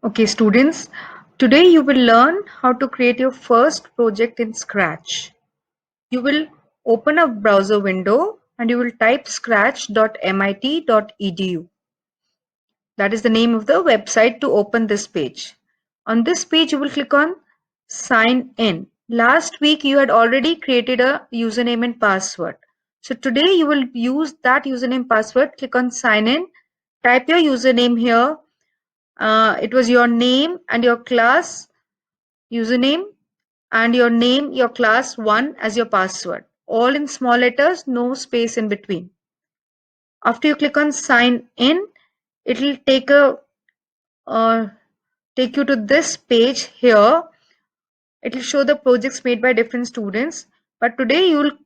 Okay, students, today you will learn how to create your first project in Scratch. You will open a browser window and you will type scratch.mit.edu. That is the name of the website to open this page. On this page, you will click on Sign In. Last week, you had already created a username and password. So today, you will use that username password. Click on Sign In. Type your username here. It was your name and your class username and your name, your class 1 as your password. All in small letters, no space in between. After you click on sign in, it will take you to this page here. It will show the projects made by different students. But today you will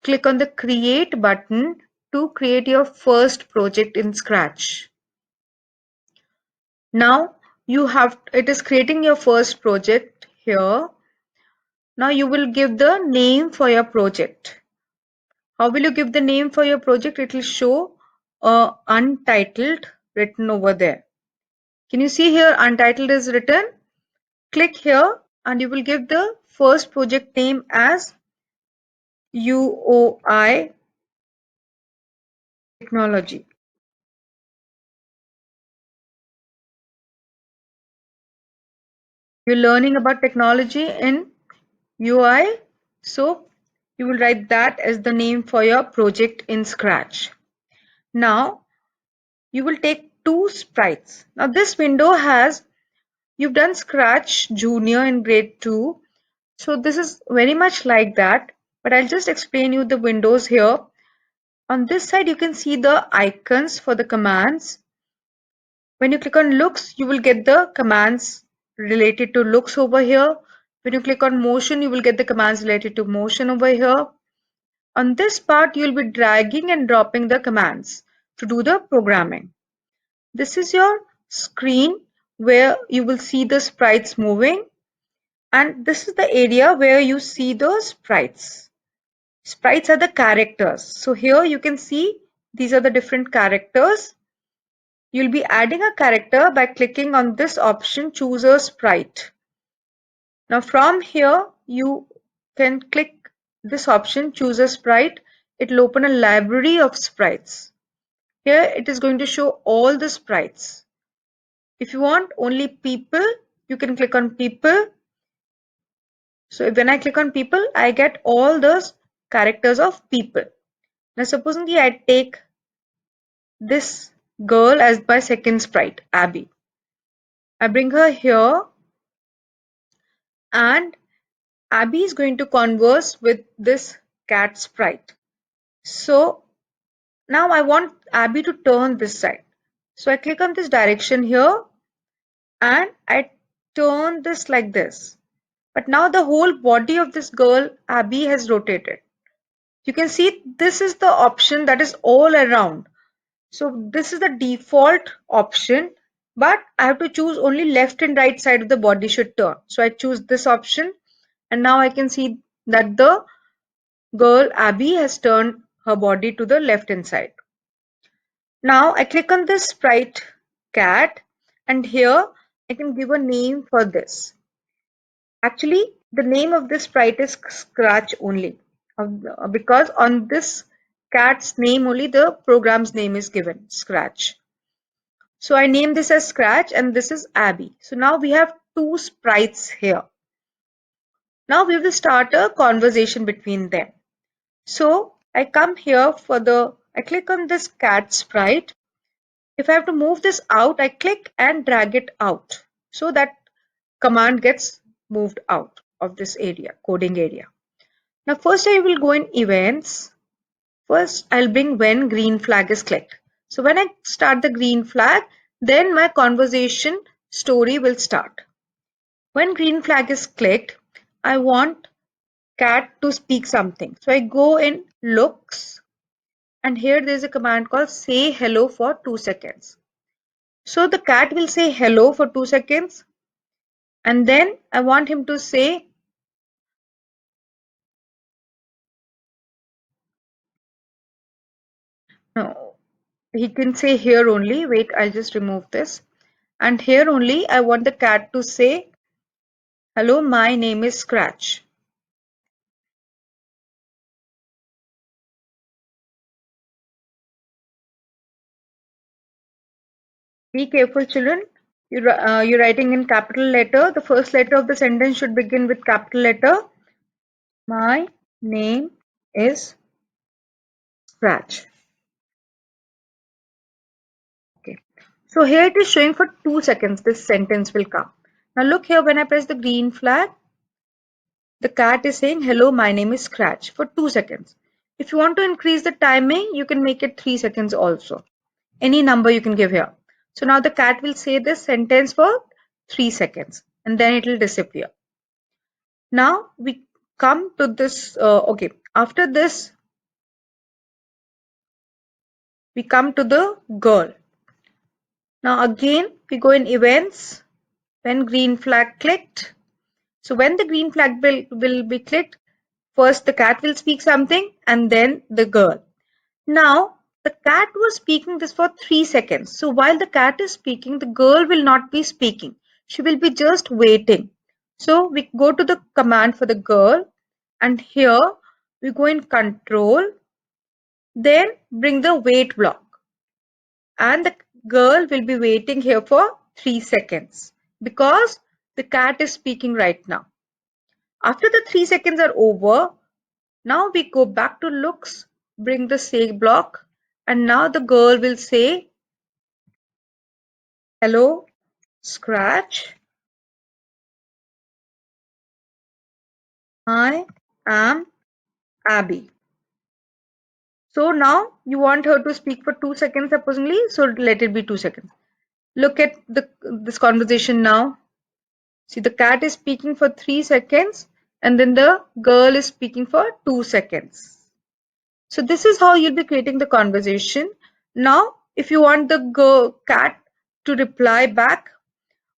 click on the create button to create your first project in Scratch. Now it is creating your first project here. Now you will give the name for your project. How will you give the name for your project? It will show untitled written over there. Can you see here untitled is written? Click here and you will give the first project name as UOI Technology. You're learning about technology in UI, so you will write that as the name for your project in Scratch. Now you will take two sprites. Now this window has, you've done Scratch Junior in grade 2. So this is very much like that, but I'll just explain you the windows here. On this side, you can see the icons for the commands. When you click on looks, you will get the commands related to looks over here. When you click on motion, you will get the commands related to motion over here. On this part, you'll be dragging and dropping the commands to do the programming. This is your screen where you will see the sprites moving, and this is the area where you see the sprites. Sprites are the characters. So here you can see these are the different characters. You'll be adding a character by clicking on this option, choose a sprite. Now from here you can click this option, choose a sprite. It will open a library of sprites. Here it is going to show all the sprites. If you want only people, you can click on people. So when I click on people, I get all those characters of people. Now supposedly I take this girl as my second sprite, Abby. I bring her here and Abby is going to converse with this cat sprite. So now I want Abby to turn this side. So I click on this direction here and I turn this like this. But now the whole body of this girl, Abby, has rotated. You can see this is the option that is all around. So this is the default option, but I have to choose only left and right side of the body should turn. So I choose this option and now I can see that the girl Abby has turned her body to the left hand side. Now I click on this sprite cat and here I can give a name for this. Actually, the name of this sprite is Scratch only because on this cat's name only the program's name is given, Scratch. So I name this as Scratch and this is Abby. So now we have two sprites here. Now we will start a conversation between them. So I come here I click on this cat sprite. If I have to move this out, I click and drag it out. So that command gets moved out of this area, coding area. Now first I will go in events. First I'll bring when green flag is clicked. So when I start the green flag, then my conversation story will start. When green flag is clicked, I want cat to speak something. So I go in looks and here there is a command called say hello for 2 seconds. So the cat will say hello for 2 seconds and then I want him to say no, he can say here only. Wait, I'll just remove this. And here only I want the cat to say, hello, my name is Scratch. Be careful, children. You're writing in capital letter. The first letter of the sentence should begin with capital letter. My name is Scratch. Okay. So here it is showing for 2 seconds this sentence will come. Now look here, when I press the green flag, the cat is saying, hello, my name is Scratch for 2 seconds. If you want to increase the timing, you can make it 3 seconds also. Any number you can give here. So now the cat will say this sentence for 3 seconds and then it will disappear. Now we come to this, okay, after this, we come to the girl. Now again, we go in events, when green flag clicked. So when the green flag will be clicked, first the cat will speak something and then the girl. Now the cat was speaking this for 3 seconds. So while the cat is speaking, the girl will not be speaking. She will be just waiting. So we go to the command for the girl and here we go in control, then bring the wait block. And the girl will be waiting here for 3 seconds because the cat is speaking right now. After the 3 seconds are over, now we go back to looks, bring the say block, and now the girl will say, hello, Scratch. I am Abby. So now you want her to speak for 2 seconds supposedly, so let it be 2 seconds. Look at this conversation now. See, the cat is speaking for 3 seconds and then the girl is speaking for 2 seconds. So this is how you'll be creating the conversation. Now, if you want the cat to reply back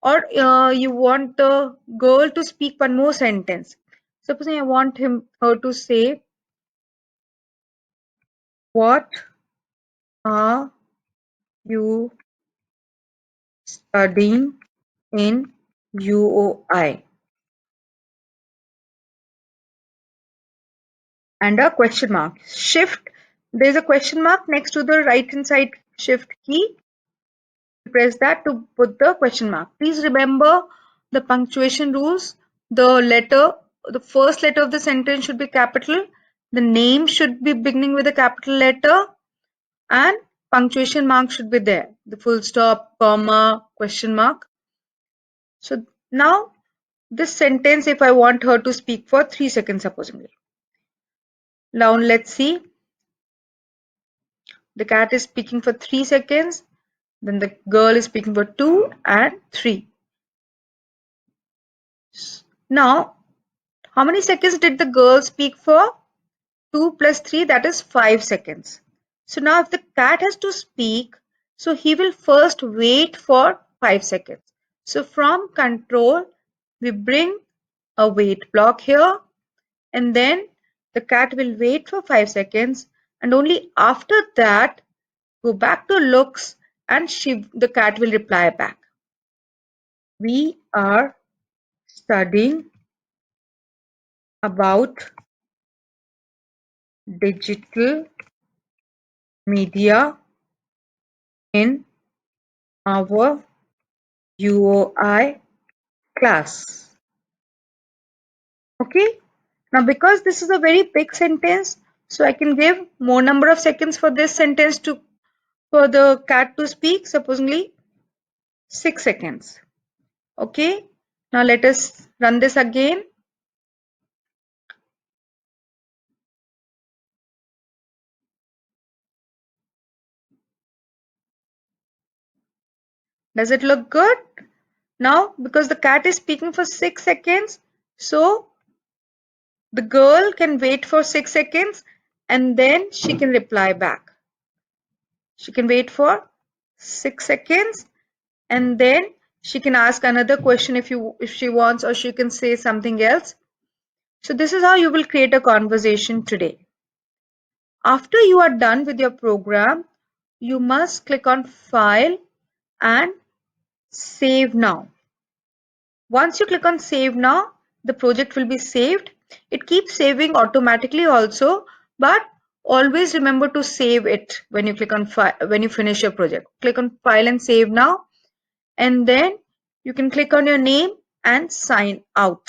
or you want the girl to speak one more sentence. Supposing I want her to say, what are you studying in UOI? And a question mark. Shift. There's a question mark next to the right hand side shift key. Press that to put the question mark. Please remember the punctuation rules. The first letter of the sentence should be capital. The name should be beginning with a capital letter and punctuation mark should be there. The full stop, comma, question mark. So now this sentence, if I want her to speak for 3 seconds supposedly. Now let's see. The cat is speaking for 3 seconds. Then the girl is speaking for 2 and 3. Now, how many seconds did the girl speak for? 2 plus 3, that is 5 seconds. So now if the cat has to speak, so he will first wait for 5 seconds. So from control, we bring a wait block here and then the cat will wait for 5 seconds and only after that go back to looks and the cat will reply back. We are studying about digital media in our UOI class. Okay. Now because this is a very big sentence, so I can give more number of seconds for this sentence for the cat to speak, supposedly 6 seconds. Okay. Now let us run this again. Does it look good? Now because the cat is speaking for 6 seconds, so the girl can wait for 6 seconds and then she can reply back. She can wait for 6 seconds and then she can ask another question if she wants, or she can say something else. So this is how you will create a conversation today. After you are done with your program, you must click on File and Save now. Once you click on save now, the project will be saved. It keeps saving automatically also, but always remember to save it when you click on file, when you finish your project. Click on file and save now, and then you can click on your name and sign out.